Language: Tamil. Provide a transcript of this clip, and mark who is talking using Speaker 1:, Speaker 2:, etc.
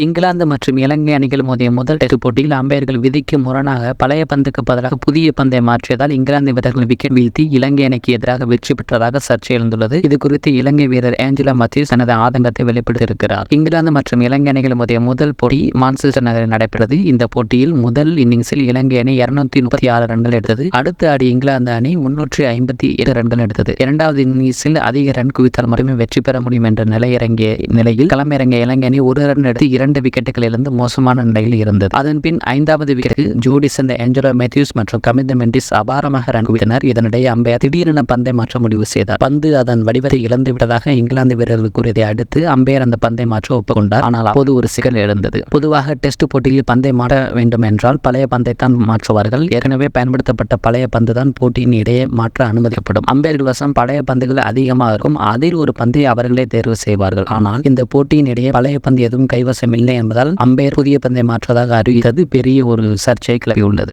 Speaker 1: இங்கிலாந்து மற்றும் இலங்கை அணிகள் மோதிய முதல் டெஸ்ட் போட்டியில் அம்பையர்கள் விதிக்கு முரணாக பழைய பந்துக்கு பதிலாக புதிய பந்தை மாற்றியதால் இங்கிலாந்து வீரர்கள் விக்கெட் வீழ்த்தி இலங்கை அணிக்கு எதிராக வெற்றி பெற்றதாக சர்ச்சை எழுந்துள்ளது. இது குறித்து இலங்கை வீரர் ஆஞ்சலா மத்தியூஸ் தனது ஆதங்கத்தை வெளிப்படுத்தியிருக்கிறார். இங்கிலாந்து மற்றும் இலங்கை அணிகள் மோதிய முதல் போட்டி மான்செஸ்டர் நகரில் நடைபெற்றது. இந்த போட்டியில் முதல் இன்னிங்ஸில் இலங்கை அணி 236 ரன்கள் எடுத்தது. அடுத்த ஆடி இங்கிலாந்து அணி 357 ரன்கள் எடுத்தது. இரண்டாவது இன்னிங்ஸில் அதிக ரன் குவித்தால் மட்டுமே வெற்றி பெற முடியும் என்ற நிலையில் களமிறங்கிய இலங்கை அணி ஒரு ரன் எடுத்து 2 விக்கெட்டுகளிலிருந்து மோசமான நிலையில் இருந்தது. அதன் பின் 5வது விக்கெட்டுக்கு ஜோடி சேர்ந்த ஆஞ்சலா மத்தியூஸ் மற்றும் கமிந்த மெண்டிஸ் அபாரமாக ரன் குவித்தனர். இதனிடையே அம்பையர் திடீரென பந்தை மாற்ற முடிவு செய்தார். பந்து அதன் வடிவத்தை இழந்து விட்டதாக இங்கிலாந்து வீரர்கள் கூறியதை அடுத்து அம்பையர் அந்த பந்தை மாற்ற ஒப்புக்கொண்டார். ஆனால் அப்போது ஒரு சிக்கல் எழுந்தது. பொதுவாக டெஸ்ட் போட்டியில் பந்தை மாற்ற வேண்டும் என்றால் பழைய பந்தை தான் மாற்றுவார்கள். ஏற்கனவே பயன்படுத்தப்பட்ட பழைய பந்து தான் போட்டியின் இடையே மாற்ற அனுமதிக்கப்படும். அம்பையர்கள் வசம் பழைய பந்துகள் அதிகமாக இருக்கும். அதில் ஒரு பந்தை அவர்களே தேர்வு செய்வார்கள். ஆனால் இந்த போட்டியின் இடையே பழைய பந்து எதுவும் கைவசம் இல்லை என்பதால் அம்பையர் புதிய பந்தை மாற்றுவதாக அறிவித்தது பெரிய ஒரு சர்ச்சையை கிளப்பியுள்ளது.